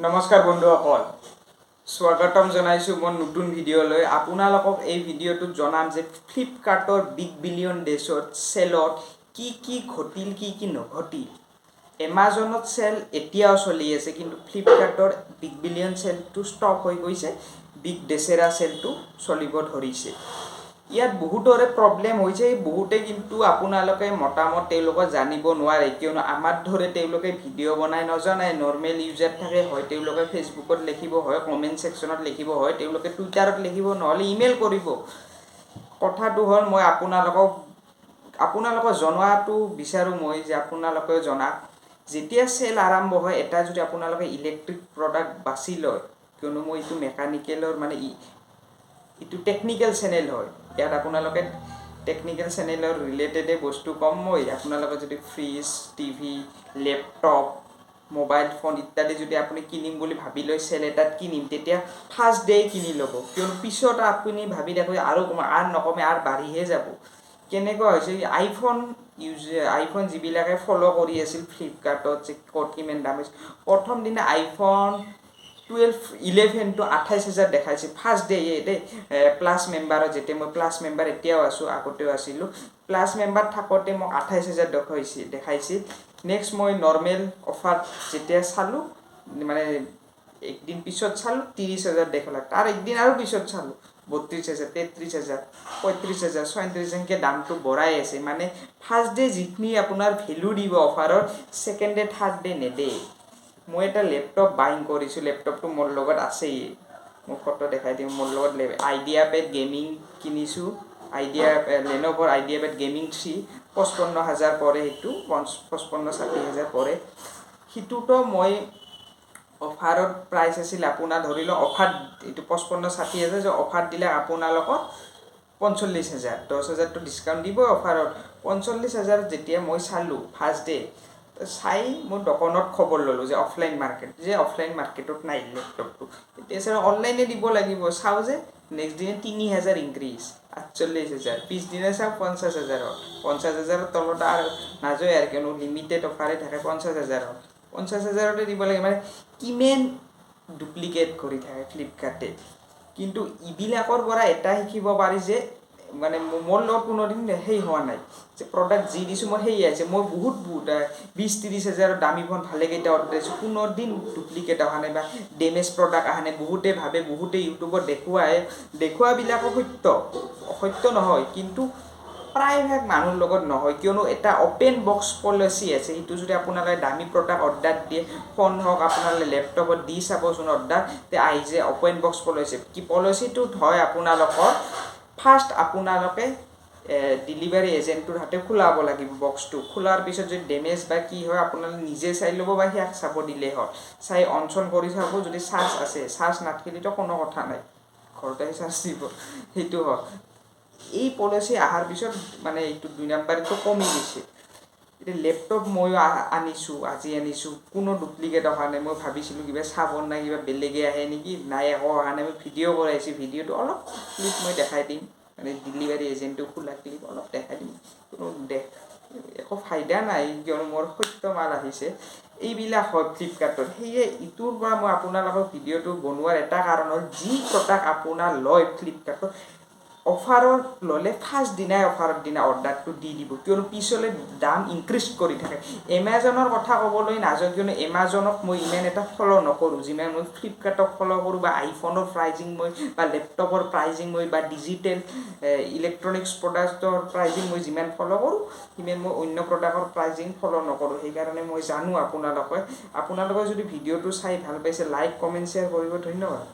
নমস্কাৰ বন্ধুসকল, স্বাগতম জনাইছোঁ মই নতুন ভিডিঅ'লৈ। আপোনালোকক এই ভিডিঅ'টোত জনাম যে ফ্লিপকাৰ্টৰ বিগ বিলিয়ন ডেজত চেলত কি ঘটিল কি নঘটিল। এমাজনত চেল এতিয়াও চলি আছে, কিন্তু ফ্লিপকাৰ্টৰ বিগ বিলিয়ন চেলটো ষ্টপ হৈ গৈছে, বিগ ডেচেৰা চেলটো চলিব ধৰিছে। ইয়াত বহুতৰে প্ৰব্লেম হৈছে, বহুতে কিন্তু আপোনালোকে মতামত তেওঁলোকে জানিব নোৱাৰে, কিয়নো আমাৰ ধৰে তেওঁলোকে ভিডিঅ' বনাই নজনায়। নৰ্মেল ইউজাৰ থাকে, হয় তেওঁলোকে ফেচবুকত লিখিব, হয় কমেণ্ট ছেকশ্যনত লিখিব, হয় তেওঁলোকে টুইটাৰত লিখিব, নহ'লে ইমেইল কৰিব। কথাটো হ'ল মই আপোনালোকক জনোৱাটো বিচাৰোঁ মই যে আপোনালোকেও জনাওক। যেতিয়া চেল আৰম্ভ হয়, এটা যদি আপোনালোকে ইলেক্ট্ৰিক প্ৰডাক্ট বাছি লয়, কিয়নো মই এইটো মেকানিকেলৰ এইটো টেকনিকেল চেনেল হয়, ইয়াত আপোনালোকে টেকনিকেল চেনেলৰ ৰিলেটেডে বস্তু কম। আপোনালোকে যদি fridge, TV, laptop, mobile phone ইত্যাদি যদি আপুনি কিনিম বুলি ভাবি লয়, চেল এটাত কিনিম, তেতিয়া ফাৰ্ষ্ট ডে কিনি ল'ব, কিয়নো পিছত আপুনি ভাবি দেখে আৰু নকমে আৰু বাঢ়িহে যাব। কেনেকুৱা হৈছে, আইফোন যিবিলাকে ফ'ল' কৰি আছিল ফ্লিপকাৰ্টত যে ক'ত কিমান দাম হৈছে, প্ৰথম দিনা আইফোন 11টো 28,000 দেখাইছে ফাৰ্ষ্ট ডে দেই। প্লাছ মেম্বাৰত যেতিয়া মই প্লাছ মেম্বাৰ এতিয়াও আছোঁ, আগতেও আছিলোঁ, প্লাছ মেম্বাৰ থাকোঁতে মোক 28,000 দেখাইছিল। নেক্সট মই নৰ্মেল অফাৰ যেতিয়া চালোঁ, মানে একদিন পিছত চালোঁ 30,000 দেখালে, তাৰ একদিন আৰু পিছত চালোঁ 32,000, 33,000, 35,000, 36,000 এনেকৈ দামটো বঢ়াই আছে। মানে ফাৰ্ষ্ট ডে যিখিনি আপোনাৰ ভেলু দিব অফাৰৰ, ছেকেণ্ড ডে থাৰ্ড ডে নেদেই। মই এটা লেপটপ বাইং কৰিছোঁ, লেপটপটো মোৰ লগত আছেই, মোক ফটো দেখাই দিওঁ। মোৰ লগত আইডিয়া পেড গেমিং কিনিছোঁ, লেন'ভৰ আইডিয়া পেড গেমিং 3, 55,000 পৰে, সেইটো 55-60,000 পৰে। সিটোতো মই অফাৰত প্ৰাইচ আছিল আপোনাৰ ধৰি লওক, অফাৰ এইটো 55-60,000 যে অফাৰ দিলে আপোনালোকক 45,000, 10,000টো ডিছকাউণ্ট দিব অফাৰত। 45,000 যেতিয়া মই চালোঁ ফাৰ্ষ্ট ডে, চাই মোৰ দোকানত খবৰ ল'লোঁ যে অফলাইন মাৰ্কেটত নাই লেপটপটো, এতিয়া চাই অনলাইনে দিব লাগিব। চাওঁ যে নেক্সট দিনা 3,000 ইনক্ৰিজ, 48,000, পিছদিনা চাওঁ 50,000, 50,000ৰ তলত আৰু নাযায় আৰু, কিয়নো লিমিটেড অফাৰে থাকে। 50,000তে দিব লাগে, মানে কিমান ডুপ্লিকেট কৰি থাকে ফ্লিপকাৰ্টে। কিন্তু এইবিলাকৰ পৰা এটা শিকিব পাৰি যে, মানে মোৰ লগত কোনোদিন সেই হোৱা নাই যে প্ৰডাক্ট যি দিছোঁ মই সেয়ে আছে। মই বহুত 20-30,000 দামী ফোন ভালেকেইটা অৰ্ডাৰ দিছোঁ, কোনোদিন ডুপ্লিকেট অহা নাই বা ডেমেজ প্ৰডাক্ট অহা নাই। বহুতে ইউটিউবত দেখুৱাবিলাকো সত্য নহয়, কিন্তু প্ৰায়ভাগ মানুহৰ লগত নহয়, কিয়নো এটা অপেন বক্স পলিচি আছে। সেইটো যদি আপোনালোকে দামী প্ৰডাক্ট অৰ্ডাৰ দিয়ে, ফোন হওক আপোনালোকে লেপটপত দি চাবচোন অৰ্ডাৰ, তে আহি যে অপেন বক্স পলিচি। পলিচিটোত হয় আপোনালোকৰ ফাৰ্ষ্ট আপোনালোকে ডেলিভাৰী এজেণ্টটোৰ হাতে খোলাব লাগিব বক্সটো। খোলাৰ পিছত যদি ডেমেজ বা কি হয় আপোনালোকে নিজে চাই ল'ব বা সেয়াক চাব দিলেই হ'ল। চাই অন চন কৰি চাব, যদি চাৰ্জ আছে, চাৰ্জ নাথাকিলেতো কোনো কথা নাই, ঘৰতে চাৰ্জ দিব, সেইটো হয়। এই পলিচি অহাৰ পিছত মানে এইটো 2 নম্বৰটো কমি গৈছে। এতিয়া লেপটপ ময়ো আজি আনিছোঁ, কোনো ডুপ্লিকেট অহা নাই। মই ভাবিছিলোঁ কিবা চাবোন নাই কিবা বেলেগে আহে নেকি, নাই একো অহা নাই। মই ভিডিঅ' কৰাইছোঁ, ভিডিঅ'টো অলপ ক্লিপ মই দেখাই দিম, মানে ডেলিভাৰী এজেণ্টটো খোলা ক্লিপ অলপ দেখাই দিম। কোনো একো ফাইদা নাই, কিয়নো মোৰ সত্য মাল আহিছে। এইবিলাক হয় ফ্লিপকাৰ্টত। সেয়ে ইটোৰ পৰা মই আপোনালোকৰ ভিডিঅ'টো বনোৱাৰ এটা কাৰণ হ'ল, যি প্ৰডাক্ট আপোনাৰ লয় ফ্লিপকাৰ্টত, অফাৰত ল'লে ফাৰ্ষ্ট দিনাই অফাৰৰ দিনা অৰ্ডাৰটো দি দিব, কিয়নো পিছলৈ দাম ইনক্ৰিজ কৰি থাকে। এমাজনৰ কথা ক'বলৈ নাযাওঁ, কিয়নো এমাজনক মই ইমান এটা ফ'ল' নকৰোঁ, যিমান মই ফ্লিপকাৰ্টক ফ'ল' কৰোঁ, বা আইফোনৰ প্ৰাইজিং বা লেপটপৰ প্ৰাইজিং বা ডিজিটেল ইলেক্ট্ৰনিক্স প্ৰডাক্টৰ প্ৰাইজিং মই যিমান ফ'ল' কৰোঁ, সিমান মই অন্য প্ৰডাক্টৰ প্ৰাইজিং ফ'ল' নকৰোঁ। সেইকাৰণে মই জানো আপোনালোকে যদি ভিডিঅ'টো চাই ভাল পাইছে, লাইক কমেণ্ট শ্বেয়াৰ কৰিব। ধন্যবাদ।